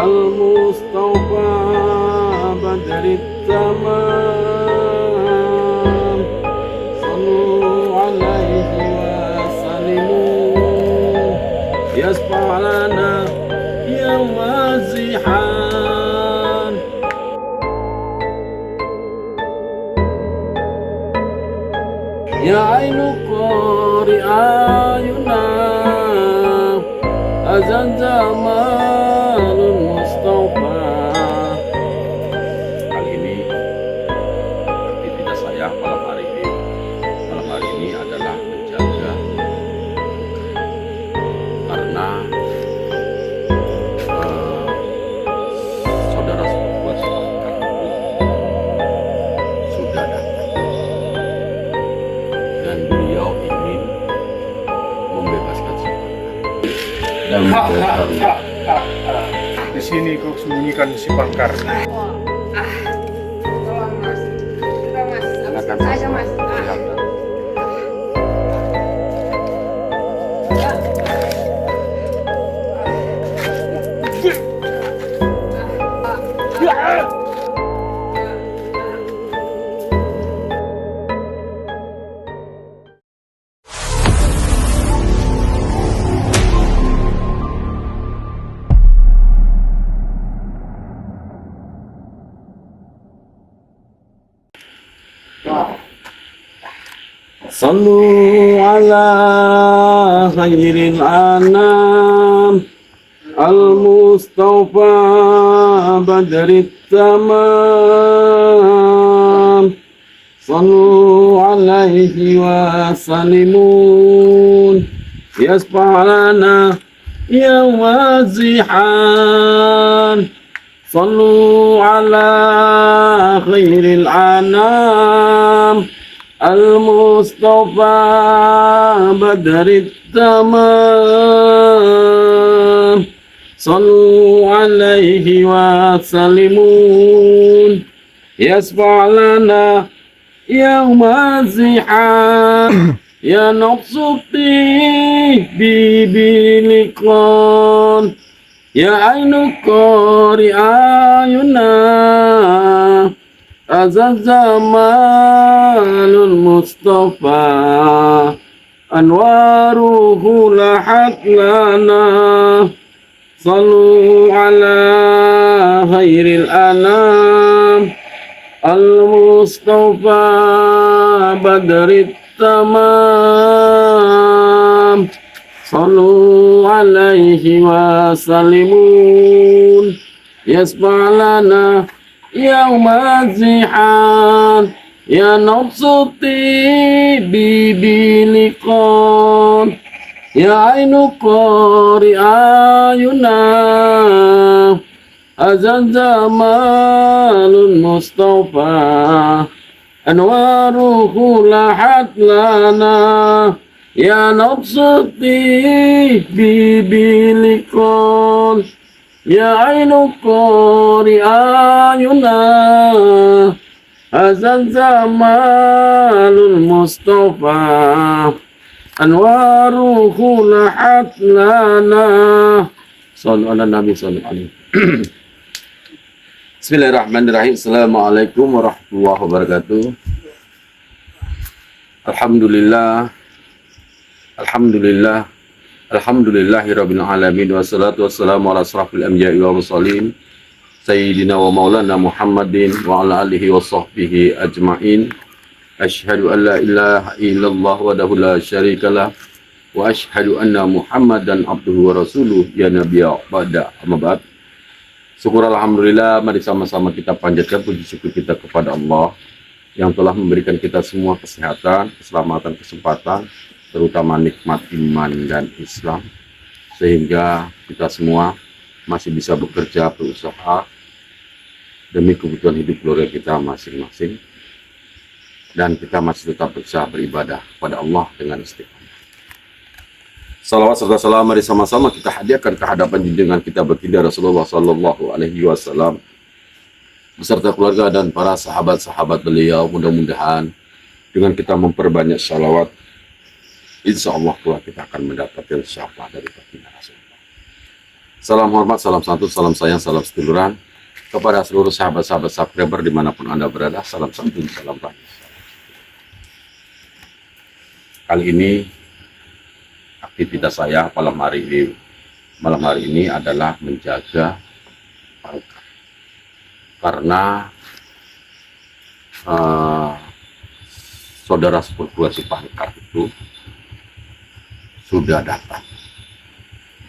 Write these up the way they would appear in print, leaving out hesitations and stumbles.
المصطفى بدر التمام صلوا عليه وسلموا يشفع لنا يوم الزحام يا عين قارئ أعينا أذن جمال المصطفى. Kali ini aktivitas saya malam hari ini adalah menjaga karena saudara sepupu sudah datang dan beliau ingin membebaskan dan di sini kau sembunyikan si Bangkar. Tolong mas, coba mas, aja mas. Sallu ala khairil anam al-mustafa badrit tamam sallu alaihi wa sallimun yasfa' lana yawma zihan sallu ala khairil anam المصطفى بدر التمام صلوا عليه وسلمون يشفع لنا يوم الزحام يا نفس الطيب بلقان يا عين قارئ أعينا أذى جمال المصطفى أنواره لحت لنا صلوا على خير الأنام المصطفى بدر التمام صلوا عليه وسلمون يشفع لنا يوم الزحام يا نبض الطيب بلقان يا عين قارئ أعينا هذا جمال المصطفى أنواره لحت لنا يا نبض الطيب بلقان يا عين قارئ أعينا هذا الجمال المصطفى أنواره لحت لنا صلوا على النبي صلى الله عليه وسلم. Bismillahirrahmanirrahim. Assalamualaikum warahmatullahi wabarakatuh. Alhamdulillah Alhamdulillahirabbil alamin wassalatu wassalamu ala asrafil anbiya'i wal mursalin sayyidina wa maulana Muhammadin wa ala alihi wa sahbihi ajmain. Asyhadu an la ilaha illallah wahdahu la syarikalah wa asyhadu anna Muhammadan abduhu wa rasuluh ya nabiyya ba'da. Amma ba'd. Syukur alhamdulillah, mari sama-sama kita panjatkan puji syukur kita kepada Allah yang telah memberikan kita semua kesehatan, keselamatan, kesempatan, terutama nikmat iman dan Islam, sehingga kita semua masih bisa bekerja, berusaha demi kebutuhan hidup keluarga kita masing-masing, dan kita masih tetap berusaha beribadah kepada Allah dengan istiqomah. Salawat serta salam mari sama-sama kita hadiahkan ke hadapan junjungan kita baginda Rasulullah Sallallahu Alaihi Wasallam beserta keluarga dan para sahabat-sahabat beliau. Mudah-mudahan dengan kita memperbanyak salawat, insya Allah kita akan mendapatkan syafaat dari baginda Rasulullah. Salam hormat, salam santun, salam sayang, salam seduluran kepada seluruh sahabat-sahabat subscriber dimanapun Anda berada. Salam santun, salam bahagia. Kali ini aktivitas saya malam hari ini adalah menjaga pangkat, karena saudara sepupu si pangkat itu sudah datang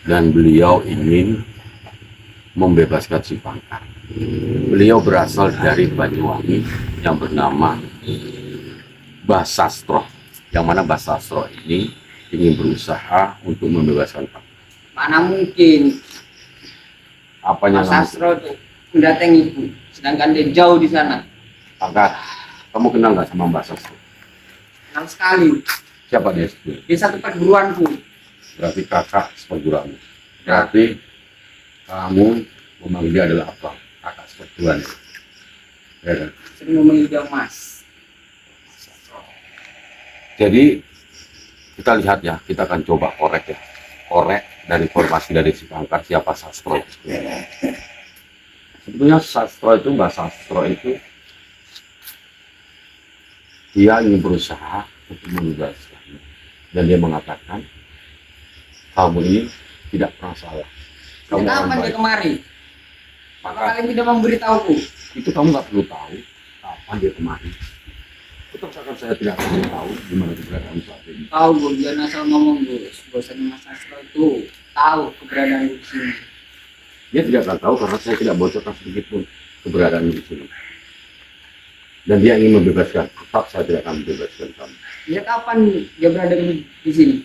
dan beliau ingin membebaskan si pangkat. Beliau berasal dari Banyuwangi yang bernama Mbah Sastro, yang mana Mbah Sastro ini ingin berusaha untuk membebaskan pangkat. Mana mungkin Apanya Mas Sastro tuh mendatangi ibu, sedangkan dia jauh di sana. pangkat? Kamu kenal nggak sama Mbah Sastro? Kenal sekali. Siapa dia? Dia satu perguruanku. Berarti kakak seperguruanmu. Berarti kamu memanggil dia adalah apa? Kakak seperguruan. Ya kan? Sering memanggil dia Mas. Jadi kita lihat ya, kita akan coba korek ya. Korek dari informasi dari si pangkat siapa Sastro. Sebetulnya Sastro itu, Mbah Sastro itu dia ingin berusaha untuk membebaskan, dan dia mengatakan kamu ini tidak pernah salah. Kamu orang Kapan dia baik. kemari? Maka Maka kalian tidak memberitahuku. itu kamu nggak perlu tahu kapan dia kemari. Terus akan saya tidak perlu tahu di mana keberadaan saat ini. Tahu Gus, jangan asal ngomong Gus. Bosan Mas Sastro itu tahu keberadaan di sini. Dia tidak akan tahu karena saya tidak bocorkan sedikit pun keberadaan di sini. Dan dia ingin membebaskan, tetap saya tidak akan membebaskan kamu. Dia kapan dia berada di sini?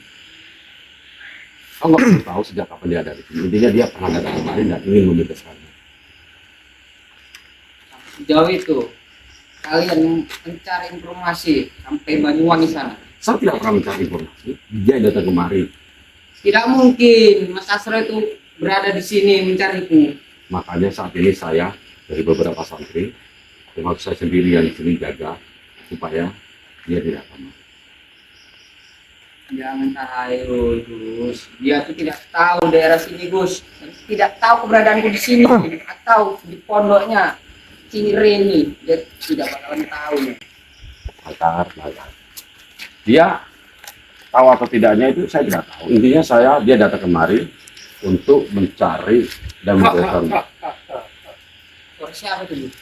Kamu nggak perlu tahu sejak kapan dia ada di sini. Intinya dia pernah datang kemarin dan ingin membebaskannya. Sejauh itu kalian mencari informasi sampai Banyuwangi sana. Saya tidak pernah mencari informasi. Dia datang kemari. Tidak mungkin Mas Sastro itu berada di sini mencariku. Makanya saat ini saya dari beberapa santri, termasuk saya sendiri yang di sini jaga supaya dia tidak kemari. Jangan tahu Gus. Dia tuh tidak tahu daerah sini Gus. Dan tidak tahu keberadaanku di sini atau di pondoknya Cireni. Dia tidak bakalan tahu. Lantar. Dia tahu atau tidaknya itu saya tidak tahu. Intinya dia datang kemari untuk mencari dan membebaskan. Suara siapa tuh? Gus?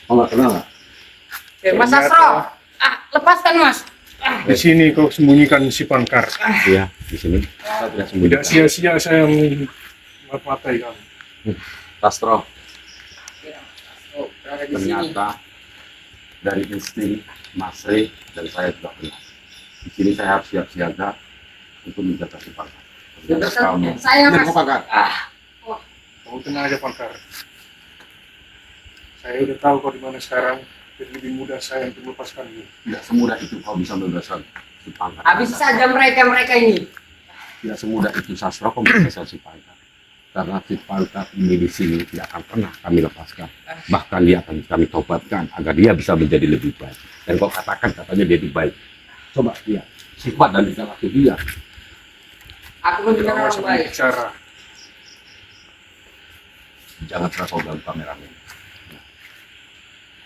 Oh, nggak kenal nggak? Mas Sastro. Lepaskan Mas. Di sini kau sembunyikan si Pangkar. Iya, di sini. Saya tidak Tidak sembunyikan. sia-sia saya mematai kamu. Sastro, Oh, berada di sini. ternyata dari insting Mas Rey dan saya juga kenal. Di sini saya harus siap siaga untuk menjaga si pangkat. Ternyata kamu. Saya Ini Mas. mau pangkat. Kamu tenang aja Pangkar. Saya udah tahu kau di mana sekarang. Jadi lebih mudah saya untuk melepaskanmu. Tidak semudah itu kau bisa membebaskan si pangkat. Habis saja mereka ini. Tidak semudah itu Sastro kau membebaskan si pangkat. Karena si pangkat ini di sini tidak akan pernah kami lepaskan. Bahkan dia akan kami tobatkan agar dia bisa menjadi lebih baik. Dan kau katakan katanya dia lebih baik. Coba lihat sifat dan tingkah laku dia. Aku pun Tidak benar orang usah baik. bicara. Jangan pernah kau ganggu kameramen.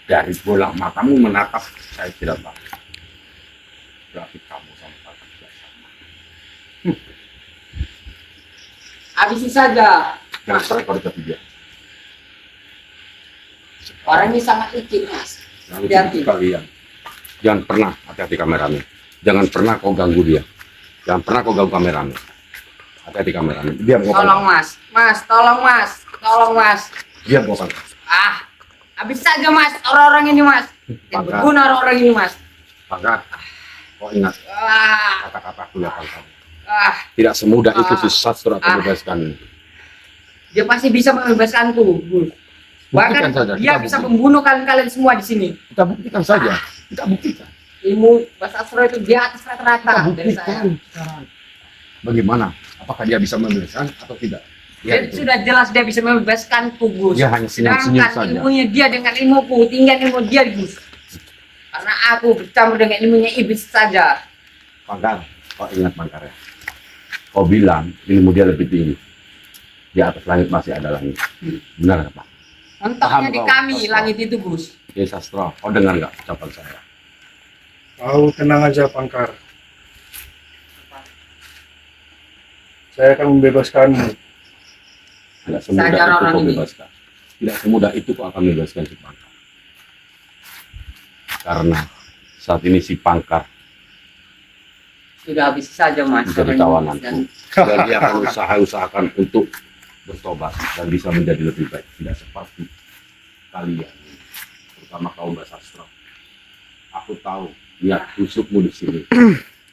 Dari bola matamu menatap saya tidak tahu. Berarti kamu sama pangkat tidak sama. Habisi saja. Jangan pernah kau dekati dia. Orang ini sangat licik Mas. Jangan Hati-hati. kalian. Jangan pernah hati-hati kameramen. Jangan pernah kau ganggu dia. Jangan pernah kau ganggu kameramen. Hati-hati kameramen. Dia mau Tolong Mas. Mas, tolong Mas. Tolong Mas. Dia mau pangkat. Habis saja Mas orang-orang ini Mas. Yang Pangkat. berguna orang-orang ini Mas. Pangkat. Kau ingat Ah, kata-kataku ya pangkat. ah. Tidak semudah itu si Sastro akan membebaskan. Dia pasti bisa membebaskanku, Gus. Buktikan Bahkan saja. dia Kita bisa buktikan. membunuh kalian semua di sini. Kita buktikan saja. Kita buktikan. Ilmu bahasa Sastro itu di atas Kita rata-rata dari saya. buktikan sekarang. Bagaimana? Apakah dia bisa membebaskan atau tidak? Ya, Dan itu. sudah jelas dia bisa membebaskanku, Gus. Dia hanya senyum-senyum Sedangkan saja. ilmunya dia dengan ilmuku, tinggal ilmu dia, Gus. Karena aku bercampur dengan ilmunya iblis saja. Pangkar, kau ingat Pangkar ya? Kau bilang ilmu dia lebih tinggi. Di atas langit masih ada langit. Benar nggak, Pak? Mentoknya di kau, kami Sastro. langit itu, Gus. Oke, Sastro, kau dengar nggak ucapan saya? Kau tenang aja, Pangkar. Saya akan membebaskanmu. Tidak semudah Sadar itu orang kau ini. bebaskan. Tidak semudah itu kau akan membebaskan si Pangkar. Karena saat ini si Pangkar Sudah habis saja, Mas. menjadi Orang ini. tawananku. Dan Dan dia akan usahakan untuk bertobat dan bisa menjadi lebih baik. Tidak seperti kalian, terutama kaum Sastro. Aku tahu niat tusukmu di sini.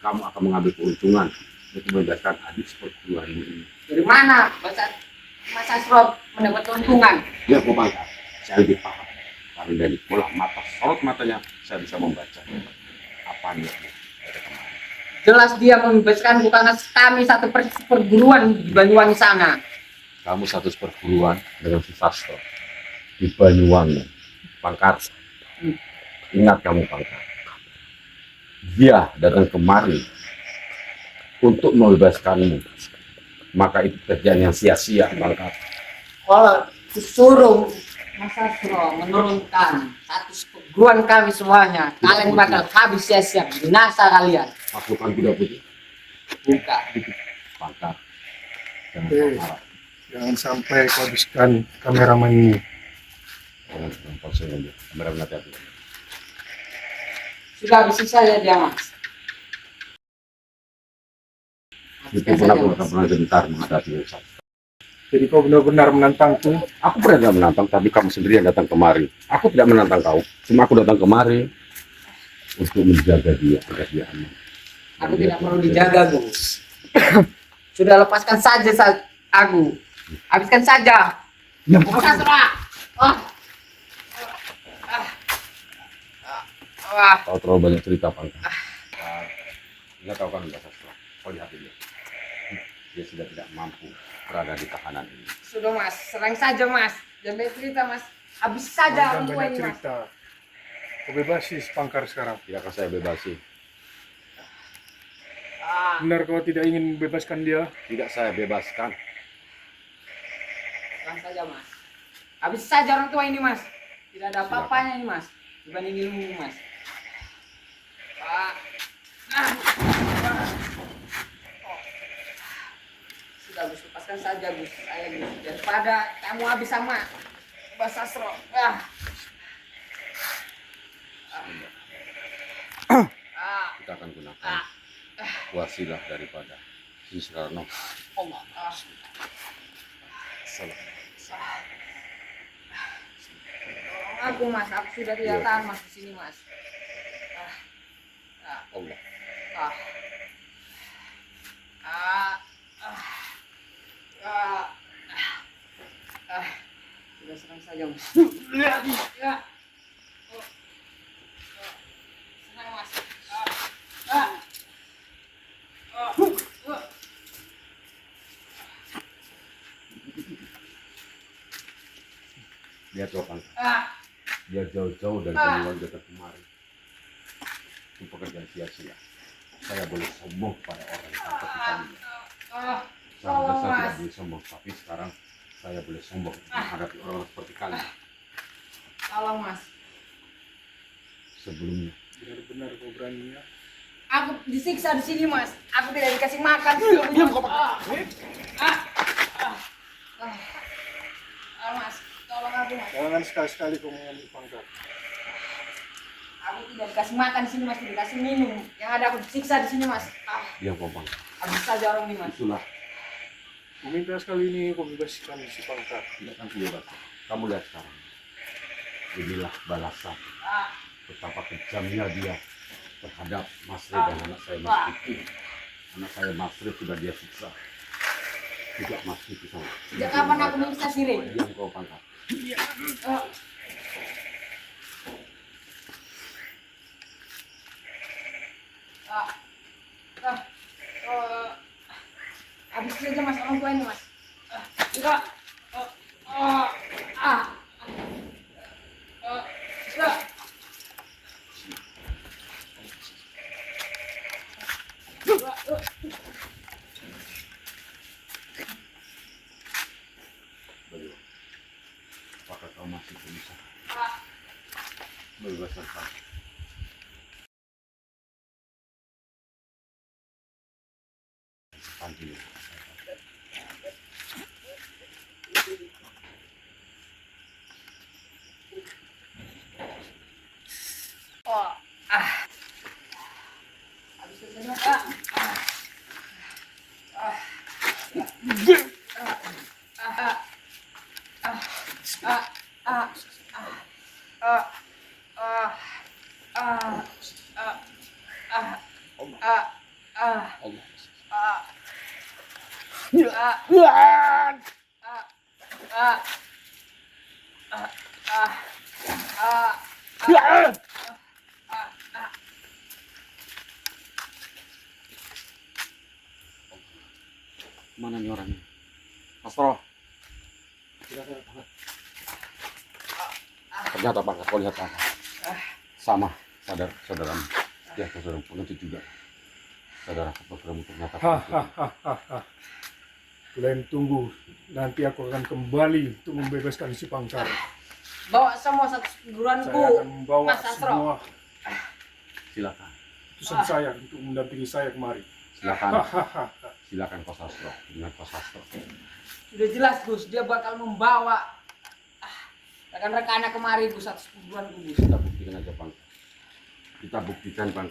Kamu akan mengambil keuntungan untuk membebaskan adik seperguruanmu ini. dari mana Mas Asrof mendapat keuntungan? Dia kau Pangkar, saya lebih paham. Karena dari bola mata, sorot matanya, saya bisa membaca apa niatnya. Jelas dia membebaskan karena kami satu perguruan di Banyuwangi sana. Kamu satu perguruan dengan si Sastro di Banyuwangi, Pangkar. Ingat kamu, Pangkar. Dia datang kemari untuk membebaskanmu. Maka itu pekerjaan yang sia-sia, Pangkar. Kalau disuruh Mas Asro menurunkan satu perguruan kami semuanya, kalian bakal habis sia-sia, binasa kalian. Pasukan tidak putih, Buka. Pangkar. Jangan Oke. marah. Jangan sampai kau habiskan kameramen ini. Jangan pause aja. Kamera hati-hati. Sudah habis saja dia, Mas. Itu Habiskan pernah saja, Mas. pernah gentar menghadapi urusan. Jadi kau benar-benar menantangku. Aku pernah menantang, tapi kamu sendiri yang datang kemari. Aku tidak menantang kau, cuma aku datang kemari untuk menjaga dia agar dia aman. Aku tidak perlu dijaga, Gus. Sudah lepaskan saja aku. Habiskan saja. Ya, Mas Asro. Ah. Ah. kau terlalu banyak cerita, Pangkar. Nggak tahu kan Mbak Sastro. Kau lihat dia. Dia sudah tidak mampu berada di tahanan ini. Sudah, Mas, serang saja, Mas. Jangan banyak cerita, Mas. Habis saja Jangan orang tua banyak ini, Mas. cerita. Kau bebasi si Pangkar sekarang. Tidakkah saya bebasi? Ah. Benar kau tidak ingin membebaskan dia? Tidak saya bebaskan. Serang saja, Mas. Habis saja orang tua ini, Mas. Tidak ada apa-apanya ini, Mas. Dibanding ilmu, Mas. Pak. Ah. Sudah, Gus, lepaskan saja, Gus. Saya, Gus. Daripada kamu habis sama Mas Sastro. Ah. Ah. Kita akan gunakan wasilah daripada Sisrano. Allah. Ah. Salam. Tolong aku, Mas. Aku sudah tidak Iya. tahan, Mas, di sini, Mas. Allah. Ah. Ah. Ah. Ah. Ah. Sudah serang saja, Mas. Ya. Oh. Oh. Serang, Mas. Ah. Ah. Oh. Oh. Lihat tuh, Pangkar. Ah. Dia jauh-jauh dari Banyuwangi datang kemari. Itu pekerjaan sia-sia. Saya boleh sombong pada orang yang seperti kalian. Ah. Saya Tolong, tidak Mas. boleh sombong, tapi sekarang saya boleh sombong menghadapi orang seperti kalian. Tolong, Mas. Sebelumnya, Benar-benar kau berani ya? Aku disiksa di sini, Mas. Aku tidak dikasih makan. diam kau, Ah. Ah. Ah. Ah. Ah, Mas. Tolong aku, Mas. Jangan sekali-sekali kau mengambil Pangkar. Aku tidak dikasih makan di sini, Mas. Tidak dikasih minum. Yang ada aku disiksa di sini, Mas. Ah. diam kau, Pangkar. Habis saja orang ini, Mas. Itulah Ku minta sekali ini kau bebaskan si Pangkar. tidak akan bebas. Kamu lihat sekarang. Inilah balasan Ah. betapa kejamnya dia terhadap Masri dan anak saya Mas Rifki. Anak saya Masri sudah dia siksa. Tidak Masri bisa. Sejak kapan aku menyiksa Siri? Diam kau, Pangkar. Ah. Ah. Ah. Oh. Habis saja, Mas, orang tua ini, Mas. Ah. Enggak. Oh. Oh. Ah. Oh. Enggak. masih bisa Ah, bebaskan Pak. Panti. oh, ah. Habis itu Kak. Mana nih orangnya? Astro. Ternyata Pak, kau lihat apa? Sama, saudaramu. Ya, saudaramu nanti juga. Saudara saudaramu ternyata. Hahaha. Kalian tunggu, nanti aku akan kembali untuk membebaskan si Pangkar. Bawa semua satu Saya guruanku. akan membawa Mas Astro. semua Silakan, utusan saya untuk mendampingi saya kemari. silakan, Hahaha. silakan Kos Astro. Dengan Kos Astro. Sudah jelas Gus, dia bakal membawa rekan-rekannya kemari Gus, satu guruanku Gus. Kita buktikan aja Bang. Kita buktikan Bang.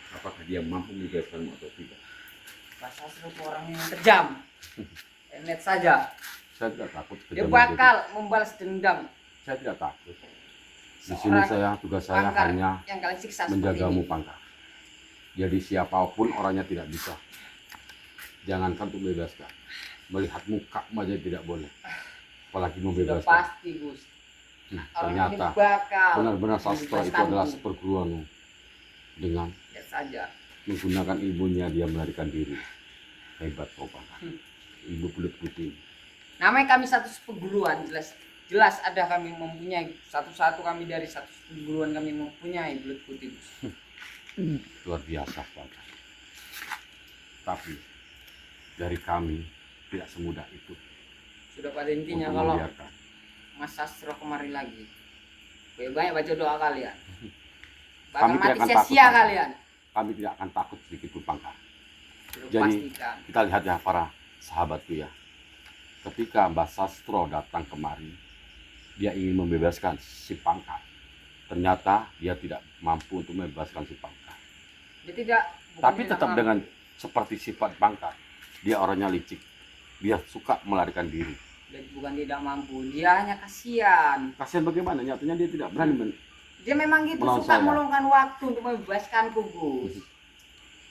Apakah dia mampu membebaskanmu atau tidak? Mas Astro itu orang yang kejam. Lihat saja, Saya tidak takut. dia kejam bakal membalas dendam. menjadi. Saya tidak takut. Di sini Seorang saya tugas saya Pangkar hanya yang kalian siksa seperti menjagamu ini. Pangkar. Jadi siapapun orangnya tidak bisa. Jangankan untuk bebaskan. Melihat muka aja tidak boleh. Apalagi Sudah membebaskan. pasti Gus. Nah, Orang ternyata ini bakal benar-benar sastra itu membebaskanku. adalah seperguruanmu. Dengan Lihat saja. menggunakan ilmunya dia melarikan diri. Hebat kau Pangkar. Ilmu kulit putih. Namanya kami satu perguruan, jelas ada kami mempunyai satu-satu kami dari satu perguruan kami mempunyai belut putih Gus. Luar biasa Pangkar. Tapi dari kami tidak semudah itu Sudah pada intinya untuk kalau membiarkan. Mas Sastro kemari lagi, banyak baca doa kalian. Kami Bakal tidak mati akan sia-sia takut, kalian. Kami tidak akan takut sedikit pun Pangkar. Sudah Jadi pastikan. kita lihat ya para sahabatku ya. Ketika Mbah Sastro datang kemari, dia ingin membebaskan si Pangkar. Ternyata dia tidak mampu untuk membebaskan si Pangkar. Dia tidak. bukan Tapi tidak tetap mampu. dengan seperti sifat Pangkar, dia orangnya licik. Dia suka melarikan diri. Dia bukan tidak mampu, dia hanya kasihan. Kasihan bagaimana? Nyatanya dia tidak berani Dia memang gitu Melawan suka saya. meluangkan waktu untuk membebaskanku Gus.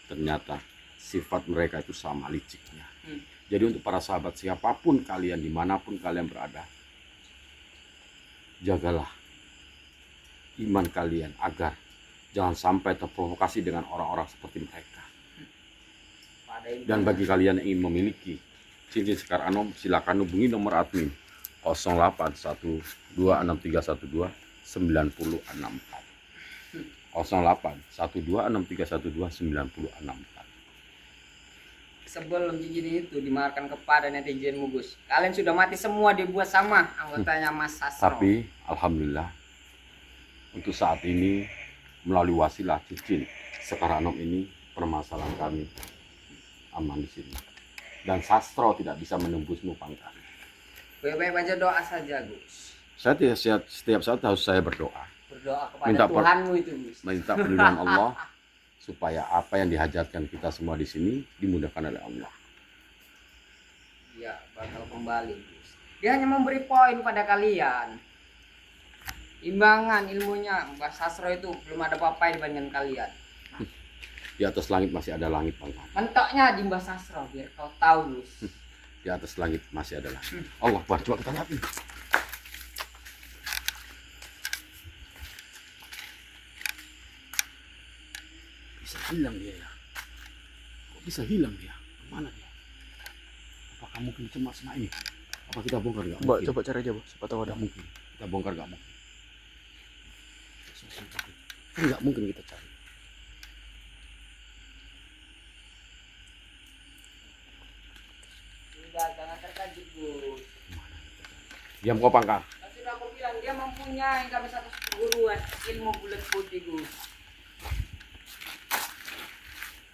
Ternyata sifat mereka itu sama liciknya. Hmm. Jadi untuk para sahabat siapapun kalian, dimanapun kalian berada, jagalah iman kalian agar jangan sampai terprovokasi dengan orang-orang seperti mereka. Pada intinya, Dan bagi kalian yang ingin memiliki cincin Sekar Anom, silakan hubungi nomor admin 081263129064. 081263129064. sebelum cincin itu dimarahkan kepada netizenmu Gus, kalian sudah mati semua dibuat sama anggotanya Mas Sastro. Tapi alhamdulillah untuk saat ini melalui wasilah cincin Sekar Anom ini permasalahan kami aman di sini. Dan Sastro tidak bisa menembusmu Pangkar. Baik-baik baca doa saja Gus. Saya setiap saat harus saya berdoa, Berdoa kepada Minta Tuhanmu itu Gus. minta perlindungan Allah supaya apa yang dihajatkan kita semua di sini dimudahkan oleh Allah. Dia bakal kembali Gus. Dia hanya memberi poin pada kalian. Imbangan ilmunya Mbak Sastro itu belum ada apa-apa dibandingkan kalian. Di atas langit masih ada langit Pangkar. Mentoknya di Mbak Sastro biar kau tahu Gus. Di atas langit masih ada langit. Allah bantu kita lihat nih. Bisa hilang dia ya. Kok bisa hilang dia? Kemana dia? Apakah mungkin cuma sama ini? Apa kita bongkar nggak Mbak, mungkin? coba cari aja, Bu. Siapa tahu ada. Nggak mungkin. Kita bongkar nggak mungkin. Kan nggak mungkin kita cari. Sudah jangan terkejut Gus. Diam kau Pangkar. Kan sudah aku bilang dia mempunyai kami satu perguruan ilmu bulat putih, Gus.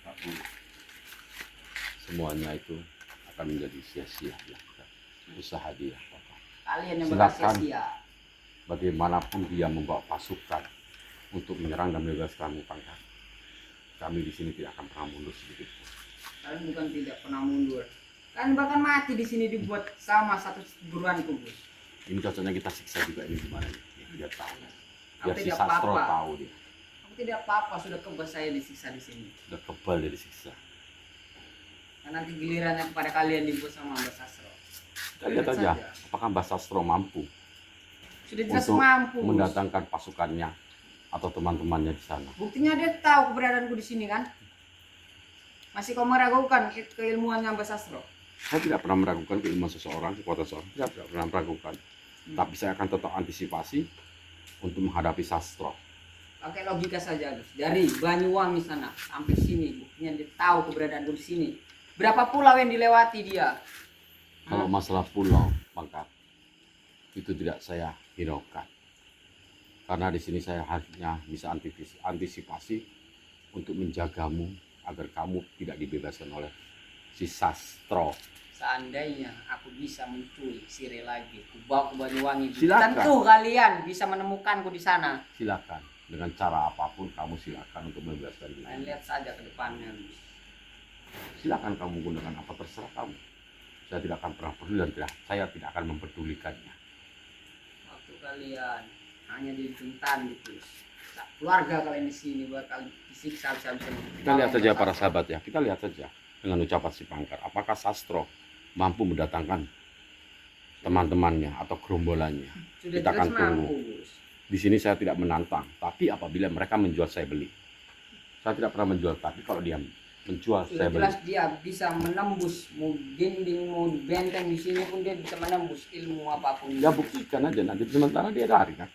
Tapi semuanya itu akan menjadi sia-sia dilakukan. Usaha dia. Kalian yang Silakan. berhasil. Bagaimanapun dia membawa pasukan untuk menyerang dan membebaskan pangkat, kami di sini tidak akan pernah mundur sedikit pun. Kalian bukan tidak pernah mundur. Kalian bahkan mati di sini dibuat sama satu perguruanku, Gus. Ini cocoknya kita siksa juga ini gimana nih? Dia tahu. Aku Biar si tidak Sastro apa-apa. tahu dia. Aku tidak apa-apa, sudah kebas saya disiksa di sini. Sudah kebal dia disiksa. Nah, nanti gilirannya kepada kalian dibuat sama Mbak Sastro. Kita lihat Lihat aja saja. apakah Mbak Sastro mampu Sudah jelas untuk mampu, Gus. mendatangkan pasukannya atau teman-temannya di sana. Buktinya dia tahu keberadaanku di sini kan? Masih kau meragukan keilmuannya Mbak Sastro? Saya tidak pernah meragukan keilmuan seseorang, kekuatan seseorang. Saya tidak pernah meragukan. Tapi saya akan tetap antisipasi untuk menghadapi Sastro. Pakai logika saja, Gus. Dari Banyuwangi sana sampai sini, buktinya dia tahu keberadaanku di sini. Berapa pulau yang dilewati dia? Kalau masalah pulau, Pangkat, itu tidak saya hiraukan. Karena di sini saya hanya bisa antisipasi untuk menjagamu agar kamu tidak dibebaskan oleh si Sastro. Seandainya aku bisa menculik Sire lagi, ku bawa ke Banyuwangi, Silakan. tentu kalian bisa menemukanku di sana. Silakan, dengan cara apapun kamu silakan untuk membebaskan Kalian diri. lihat saja ke depannya, Gus. Silakan kamu gunakan apa terserah kamu. Saya tidak akan pernah peduli dan saya tidak akan mempedulikannya. Waktu kalian hanya dituntun gitu. Keluarga kalian di sini bakal disiksa bisa-bisa. Kita lihat saja para sahabat ya, kita lihat saja dengan ucapan si Pangkar. Apakah Sastro mampu mendatangkan teman-temannya atau gerombolannya? Sudah Kita akan jelas mampu, tunggu. Gus. Di sini saya tidak menantang, tapi apabila mereka menjual saya beli. Saya tidak pernah menjual, tapi kalau dia menjual Sudah saya beli. jelas dia bisa menembus mau dinding mau benteng di sini pun dia bisa menembus ilmu apapun. Ya buktikan aja nanti sementara dia lari kan.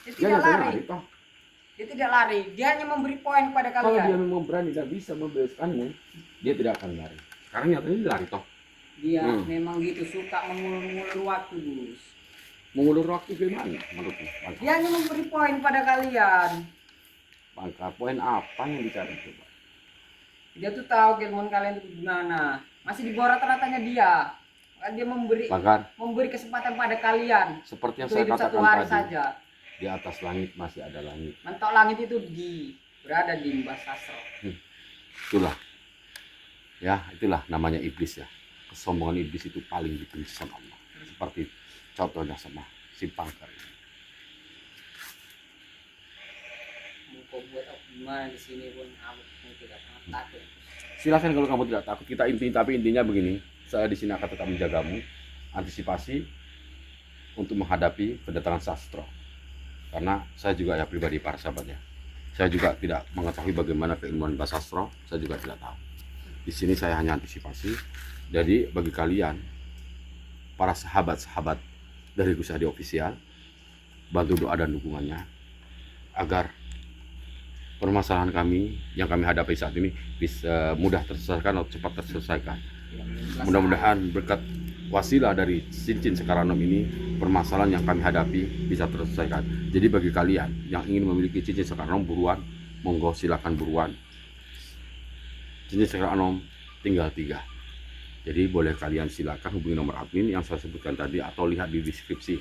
Dia Dia tidak nggak lari. lari toh. Dia tidak lari. Dia hanya memberi poin kepada Kalau dia kalian. memang berani dan bisa membebaskanmu, dia tidak akan lari. Sekarang nyatanya dia lari toh. Dia Hmm. memang gitu suka mengulur-ngulur waktu, Gus. Mengulur waktu gimana menurutmu? Dia hanya memberi poin pada kalian. Pangkal poin apa yang dicari coba? Dia tuh tahu keilmuan kalian itu gimana. Masih di bawah rata-ratanya dia. Maka dia memberi kesempatan pada kalian. Seperti yang Untuk saya hidup satu katakan hari tadi, saja. di atas langit masih ada langit. Mentok langit itu berada di Mbah Sastro. Itulah. Ya, itulah namanya iblis ya. Kesombongan iblis itu paling dibenci sama Allah. Seperti contohnya sama si Pangkar. Mau kau buat apa gimana di sini pun aku tidak pernah takut. Silakan kalau kamu tidak takut. Tapi intinya begini, saya di sini akan tetap menjagamu, antisipasi untuk menghadapi kedatangan Sastro. Karena saya juga ya pribadi para sahabat ya, saya juga tidak mengetahui bagaimana keilmuan Mbah Sastro, saya juga tidak tahu. Di sini saya hanya antisipasi. Jadi bagi kalian para sahabat-sahabat dari Gus Hadi Official, bantu doa dan dukungannya agar permasalahan kami yang kami hadapi saat ini bisa mudah terselesaikan atau cepat terselesaikan. Mudah-mudahan berkat wasilah dari cincin Sekarang ini permasalahan yang kami hadapi bisa terselesaikan. Jadi bagi kalian yang ingin memiliki cincin Sekarang buruan, monggo silakan buruan. Cincin Sekarang tinggal 3. Jadi boleh kalian silakan hubungi nomor admin yang saya sebutkan tadi atau lihat di deskripsi.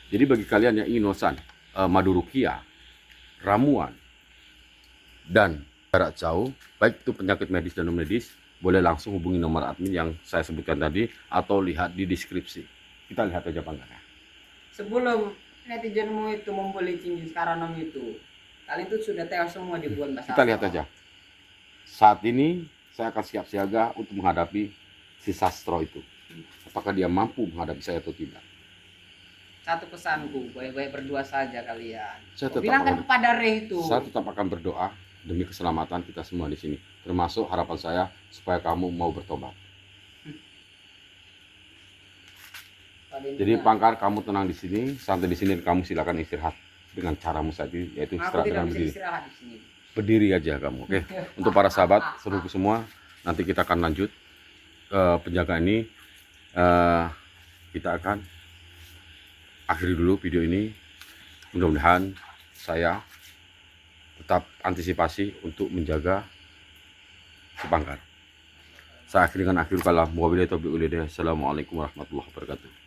Jadi bagi kalian yang ingin memesan madu ruqyah, ramuan, dan jarak jauh, baik itu penyakit medis dan non medis, boleh langsung hubungi nomor admin yang saya sebutkan tadi atau lihat di deskripsi. Kita lihat aja Pangkar. Sebelum netizenmu itu membeli cincin Sekarang itu, kalian itu sudah tewas semua di bulan Mbah Kita lihat Sastro. aja. Saat ini saya akan siap siaga untuk menghadapi si Sastro itu. Apakah dia mampu menghadapi saya atau tidak? Satu pesanku, baik-baik berdua saja kalian. Saya tetap Bilangkan akan- kepada Rey itu. Saya tetap akan berdoa demi keselamatan kita semua di sini. Termasuk harapan saya supaya kamu mau bertobat. Jadi Pangkar, kamu tenang di sini, santai di sini, kamu silakan istirahat dengan caramu saat ini, yaitu aku istirahat tidak dengan bisa berdiri. istirahat di sini. Berdiri aja kamu, oke? Untuk para sahabat, seluruh semua, nanti kita akan lanjut penjaga ini. Kita akan akhiri dulu video ini. Mudah-mudahan saya tetap antisipasi untuk menjaga si Pangkar. Saya akhiri dengan akhir kalam. Wabillahi taufiq wal hidayah. Assalamualaikum warahmatullahi wabarakatuh.